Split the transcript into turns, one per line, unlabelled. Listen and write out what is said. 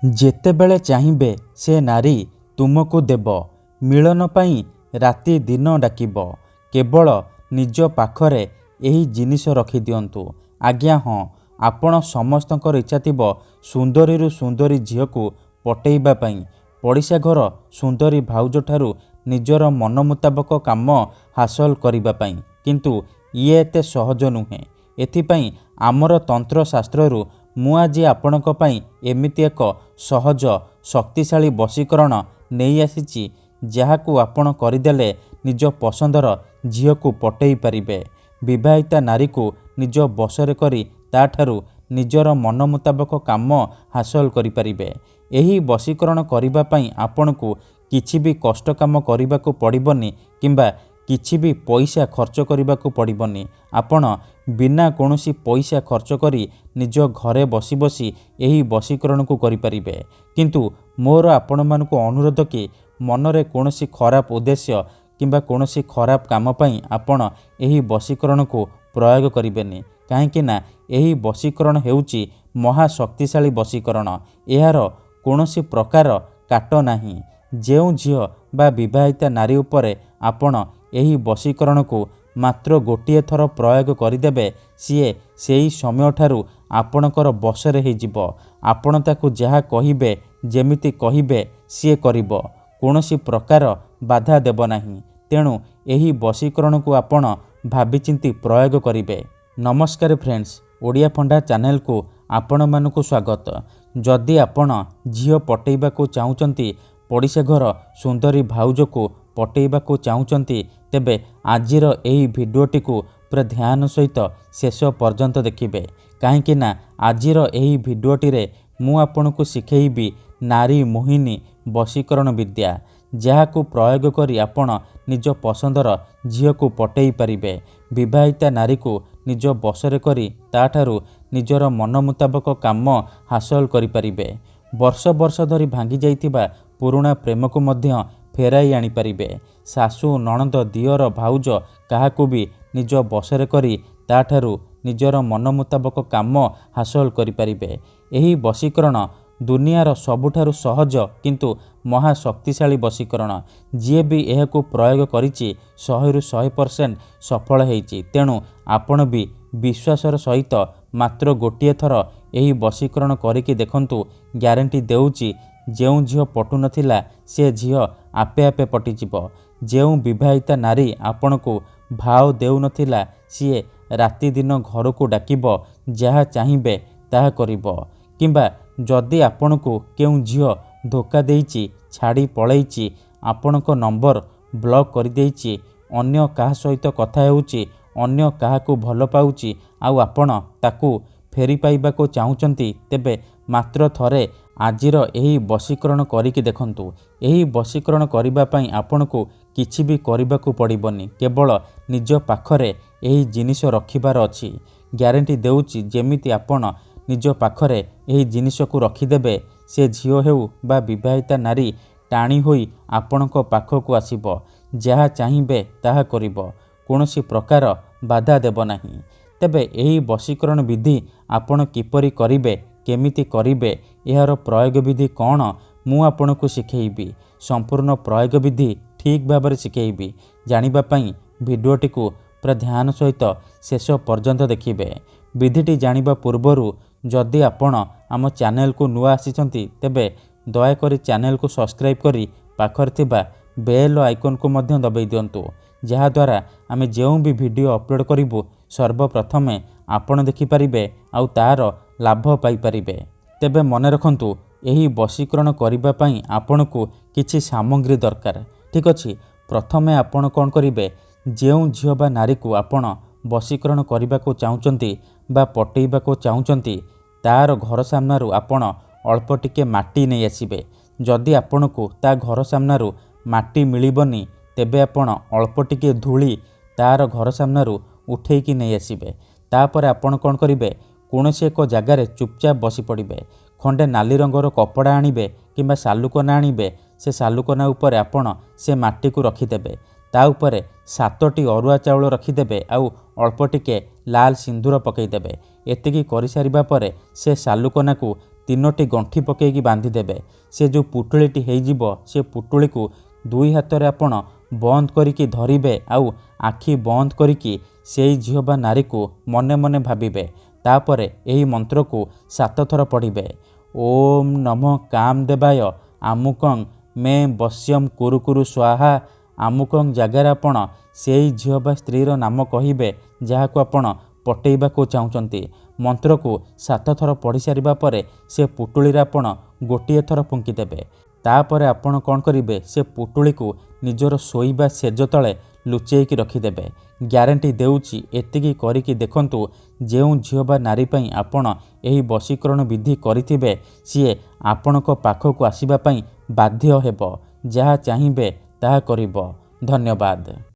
ଯେତେବେଳେ ଚାହିଁବେ ସେ ନାରୀ ତୁମକୁ ଦେବ, ମିଳନ ପାଇଁ ରାତି ଦିନ ଡାକିବ। କେବଳ ନିଜ ପାଖରେ ଏହି ଜିନିଷ ରଖିଦିଅନ୍ତୁ। ଆଜ୍ଞା ହଁ, ଆପଣ ସମସ୍ତଙ୍କର ଇଚ୍ଛା ଥିବ ସୁନ୍ଦରୀରୁ ସୁନ୍ଦରୀ ଝିଅକୁ ପଟେଇବା ପାଇଁ, ପଡ଼ିଶା ଘର ସୁନ୍ଦରୀ ଭାଉଜଠାରୁ ନିଜର ମନ ମୁତାବକ କାମ ହାସଲ କରିବା ପାଇଁ। କିନ୍ତୁ ଇଏ ଏତେ ସହଜ ନୁହେଁ। ଏଥିପାଇଁ ଆମର ତନ୍ତ୍ରଶାସ୍ତ୍ରରୁ ମୁଁ ଆଜି ଆପଣଙ୍କ ପାଇଁ ଏମିତି ଏକ ସହଜ ଶକ୍ତିଶାଳୀ ବଶୀକରଣ ନେଇ ଆସିଛି, ଯାହାକୁ ଆପଣ କରିଦେଲେ ନିଜ ପସନ୍ଦର ଝିଅକୁ ପଟେଇ ପାରିବେ। ବିବାହିତା ନାରୀକୁ ନିଜ ବଶରେ କରି ତାଠାରୁ ନିଜର ମନ ମୁତାବକ କାମ ହାସଲ କରିପାରିବେ। ଏହି ବଶୀକରଣ କରିବା ପାଇଁ ଆପଣଙ୍କୁ କିଛି ବି କଷ୍ଟ କାମ କରିବାକୁ ପଡ଼ିବନି କିମ୍ବା କିଛି ବି ପଇସା ଖର୍ଚ୍ଚ କରିବାକୁ ପଡ଼ିବନି। ଆପଣ ବିନା କୌଣସି ପଇସା ଖର୍ଚ୍ଚ କରି ନିଜ ଘରେ ବସି ବସି ଏହି ବଶୀକରଣକୁ କରିପାରିବେ। କିନ୍ତୁ ମୋର ଆପଣମାନଙ୍କୁ ଅନୁରୋଧ କି ମନରେ କୌଣସି ଖରାପ ଉଦ୍ଦେଶ୍ୟ କିମ୍ବା କୌଣସି ଖରାପ କାମ ପାଇଁ ଆପଣ ଏହି ବଶୀକରଣକୁ ପ୍ରୟୋଗ କରିବେନି। କାହିଁକି ନା ଏହି ବଶୀକରଣ ହେଉଛି ମହାଶକ୍ତିଶାଳୀ ବଶୀକରଣ। ଏହାର କୌଣସି ପ୍ରକାର କାଟ ନାହିଁ। ଯେଉଁ ଝିଅ ବା ବିବାହିତା ନାରୀ ଉପରେ ଆପଣ ଏହି ବଶୀକରଣକୁ ମାତ୍ର ଗୋଟିଏ ଥର ପ୍ରୟୋଗ କରିଦେବେ, ସିଏ ସେହି ସମୟଠାରୁ ଆପଣଙ୍କର ବଶରେ ହୋଇଯିବ। ଆପଣ ତାକୁ ଯାହା କହିବେ, ଯେମିତି କହିବେ ସିଏ କରିବ। କୌଣସି ପ୍ରକାର ବାଧା ଦେବ ନାହିଁ। ତେଣୁ ଏହି ବଶୀକରଣକୁ ଆପଣ ଭାବିଚିନ୍ତି ପ୍ରୟୋଗ କରିବେ। ନମସ୍କାର ଫ୍ରେଣ୍ଡସ୍, ଓଡ଼ିଆ ଫଣ୍ଡା ଚ୍ୟାନେଲକୁ ଆପଣମାନଙ୍କୁ ସ୍ୱାଗତ। ଯଦି ଆପଣ ଝିଅ ପଟେଇବାକୁ ଚାହୁଁଛନ୍ତି, ପଡ଼ିଶା ଘର ସୁନ୍ଦରୀ ଭାଉଜକୁ ପଟେଇବାକୁ ଚାହୁଁଛନ୍ତି, ତେବେ ଆଜିର ଏହି ଭିଡ଼ିଓଟିକୁ ପୁରା ଧ୍ୟାନ ସହିତ ଶେଷ ପର୍ଯ୍ୟନ୍ତ ଦେଖିବେ। କାହିଁକି ନା ଆଜିର ଏହି ଭିଡ଼ିଓଟିରେ ମୁଁ ଆପଣଙ୍କୁ ଶିଖେଇବି ନାରୀ ମୋହିନୀ ବଶୀକରଣ ବିଦ୍ୟା, ଯାହାକୁ ପ୍ରୟୋଗ କରି ଆପଣ ନିଜ ପସନ୍ଦର ଝିଅକୁ ପଟେଇ ପାରିବେ। ବିବାହିତା ନାରୀକୁ ନିଜ ବଶରେ କରି ତାଠାରୁ ନିଜର ମନ ମୁତାବକ କାମ ହାସଲ କରିପାରିବେ। ବର୍ଷ ବର୍ଷ ଧରି ଭାଙ୍ଗି ଯାଇଥିବା ପୁରୁଣା ପ୍ରେମକୁ ମଧ୍ୟ ଫେରାଇ ଆଣିପାରିବେ। ଶାଶୁ, ନଣନ୍ଦ, ଦିଅର, ଭାଉଜ କାହାକୁ ବି ନିଜ ବଶରେ କରି ତାଠାରୁ ନିଜର ମନ ମୁତାବକ କାମ ହାସଲ କରିପାରିବେ। ଏହି ବଶୀକରଣ ଦୁନିଆର ସବୁଠାରୁ ସହଜ କିନ୍ତୁ ମହାଶକ୍ତିଶାଳୀ ବଶୀକରଣ। ଯିଏ ବି ଏହାକୁ ପ୍ରୟୋଗ କରିଛି 100ରୁ 100% ସଫଳ ହୋଇଛି। ତେଣୁ ଆପଣ ବି ବିଶ୍ୱାସର ସହିତ ମାତ୍ର ଗୋଟିଏ ଥର ଏହି ବଶୀକରଣ କରିକି ଦେଖନ୍ତୁ। ଗ୍ୟାରେଣ୍ଟି ଦେଉଛି, ଯେଉଁ ଝିଅ ପଟୁନଥିଲା ସେ ଝିଅ ଆପେ ଆପେ ପଟିଯିବ। ଯେଉଁ ବିବାହିତା ନାରୀ ଆପଣଙ୍କୁ ଭାव ଦେଉନଥିଲା, ସିଏ ରାତିଦିନ ଘରକୁ ଡାକିବ, ଯାହା ଚାହିଁବେ ତାହା କରିବ। କିମ୍ବା ଯଦି ଆପଣଙ୍କୁ କେଉଁ ଝିଅ ଧୋକା ଦେଇଛି, ଛାଡ଼ି ପଳେଇଛି, ଆପଣଙ୍କ ନମ୍ବର ବ୍ଲକ୍ କରିଦେଇଛି, ଅନ୍ୟ କାହା ସହିତ କଥା ହେଉଛି, ଅନ୍ୟ କାହାକୁ ଭଲ ପାଉଛି, ଆଉ ଆପଣ ତାକୁ ଫେରି ପାଇବାକୁ ଚାହୁଁଛନ୍ତି, ତେବେ ମାତ୍ର ଥରେ ଆଜିର ଏହି ବଶୀକରଣ କରିକି ଦେଖନ୍ତୁ। ଏହି ବଶୀକରଣ କରିବା ପାଇଁ ଆପଣଙ୍କୁ କିଛି ବି କରିବାକୁ ପଡ଼ିବନି। କେବଳ ନିଜ ପାଖରେ ଏହି ଜିନିଷ ରଖିବାର ଅଛି। ଗ୍ୟାରେଣ୍ଟି ଦେଉଛି, ଯେମିତି ଆପଣ ନିଜ ପାଖରେ ଏହି ଜିନିଷକୁ ରଖିଦେବେ, ସେ ଝିଅ ହେଉ ବା ବିବାହିତା ନାରୀ ଟାଣି ହୋଇ ଆପଣଙ୍କ ପାଖକୁ ଆସିବ। ଯାହା ଚାହିଁବେ ତାହା କରିବ। କୌଣସି ପ୍ରକାର ବାଧା ଦେବ ନାହିଁ। ତେବେ ଏହି ବଶୀକରଣ ବିଧି ଆପଣ କିପରି କରିବେ, କେମିତି କରିବେ, ଏହାର ପ୍ରୟୋଗ ବିଧି କ'ଣ, ମୁଁ ଆପଣଙ୍କୁ ଶିଖେଇବି। ସମ୍ପୂର୍ଣ୍ଣ ପ୍ରୟୋଗ ବିଧି ଠିକ୍ ଭାବରେ ଶିଖେଇବି। ଜାଣିବା ପାଇଁ ଭିଡ଼ିଓଟିକୁ ପୁରା ଧ୍ୟାନ ସହିତ ଶେଷ ପର୍ଯ୍ୟନ୍ତ ଦେଖିବେ। ବିଧିଟି ଜାଣିବା ପୂର୍ବରୁ ଯଦି ଆପଣ ଆମ ଚ୍ୟାନେଲକୁ ନୂଆ ଆସିଛନ୍ତି, ତେବେ ଦୟାକରି ଚ୍ୟାନେଲକୁ ସବସ୍କ୍ରାଇବ୍ କରି ପାଖରେ ଥିବା ବେଲ୍ ଆଇକନ୍କୁ ମଧ୍ୟ ଦବାଇ ଦିଅନ୍ତୁ। ଯାହାଦ୍ୱାରା ଆମେ ଯେଉଁ ବି ଭିଡ଼ିଓ ଅପଲୋଡ଼ କରିବୁ, ସର୍ବପ୍ରଥମେ ଆପଣ ଦେଖିପାରିବେ ଆଉ ତା'ର ଲାଭ ପାଇପାରିବେ। ତେବେ ମନେ ରଖନ୍ତୁ, ଏହି ବଶୀକରଣ କରିବା ପାଇଁ ଆପଣଙ୍କୁ କିଛି ସାମଗ୍ରୀ ଦରକାର। ଠିକ୍ ଅଛି। ପ୍ରଥମେ ଆପଣ କ'ଣ କରିବେ, ଯେଉଁ ଝିଅ ବା ନାରୀକୁ ଆପଣ ବଶୀକରଣ କରିବାକୁ ଚାହୁଁଛନ୍ତି ବା ପଟେଇବାକୁ ଚାହୁଁଛନ୍ତି, ତା'ର ଘର ସାମ୍ନାରୁ ଆପଣ ଅଳ୍ପ ଟିକେ ମାଟି ନେଇ ଆସିବେ। ଯଦି ଆପଣଙ୍କୁ ତା ଘର ସାମ୍ନାରୁ ମାଟି ମିଳିବନି, ତେବେ ଆପଣ ଅଳ୍ପ ଟିକେ ଧୂଳି ତା'ର ଘର ସାମ୍ନାରୁ ଉଠେଇକି ନେଇ ଆସିବେ। ତାପରେ ଆପଣ କ'ଣ କରିବେ, କୌଣସି ଏକ ଜାଗାରେ ଚୁପଚାପ ବସି ପଡ଼ିବେ। ଖଣ୍ଡେ ନାଲି ରଙ୍ଗର କପଡ଼ା ଆଣିବେ କିମ୍ବା ସାଲୁକନା ଆଣିବେ। ସେ ସାଲୁକନା ଉପରେ ଆପଣ ସେ ମାଟିକୁ ରଖିଦେବେ। ତା ଉପରେ 7ଟି ଅରୁଆ ଚାଉଳ ରଖିଦେବେ ଆଉ ଅଳ୍ପ ଟିକେ ଲାଲ ସିନ୍ଦୁର ପକାଇଦେବେ। ଏତିକି କରିସାରିବା ପରେ ସେ ସାଲୁକନାକୁ 3ଟି ଗଣ୍ଠି ପକାଇକି ବାନ୍ଧିଦେବେ। ସେ ଯେଉଁ ପୁଟୁଳିଟି ହେଇଯିବ ସେ ପୁଟୁଳିକୁ 2 ହାତରେ ଆପଣ ବନ୍ଦ କରିକି ଧରିବେ ଆଉ ଆଖି ବନ୍ଦ କରିକି ସେଇ ଝିଅ ବା ନାରୀକୁ ମନେ ମନେ ଭାବିବେ। ତାପରେ ଏହି ମନ୍ତ୍ରକୁ 7 ଥର ପଢ଼ିବେ। ଓମ୍ ନମଃ କାମଦେବାୟ ଆମୁକଂ ମେ ବଶ୍ୟମ୍ କୁରୁ କୁରୁ ସ୍ୱାହା। ଆମୁକଂ ଜାଗାରେ ଆପଣ ସେଇ ଝିଅ ବା ସ୍ତ୍ରୀର ନାମ କହିବେ ଯାହାକୁ ଆପଣ ପଟେଇବାକୁ ଚାହୁଁଛନ୍ତି। ମନ୍ତ୍ରକୁ 7 ଥର ପଢ଼ି ସାରିବା ପରେ ସେ ପୁଟୁଳିରେ ଆପଣ ଗୋଟିଏ ଥର ଫୁଙ୍କିଦେବେ। ତାପରେ ଆପଣ କ'ଣ କରିବେ, ସେ ପୁଟୁଳିକୁ ନିଜର ଶୋଇବା ସେଜ ତଳେ ଲୁଚେଇକି ରଖିଦେବେ। ଗ୍ୟାରେଣ୍ଟି ଦେଉଛି ଏତିକି କରିକି ଦେଖନ୍ତୁ, ଯେଉଁ ଝିଅ ବା ନାରୀ ପାଇଁ ଆପଣ ଏହି ବଶୀକରଣ ବିଧି କରିଥିବେ ସିଏ ଆପଣଙ୍କ ପାଖକୁ ଆସିବା ପାଇଁ ବାଧ୍ୟ ହେବ। ଯାହା ଚାହିଁବେ ତାହା କରିବ। ଧନ୍ୟବାଦ।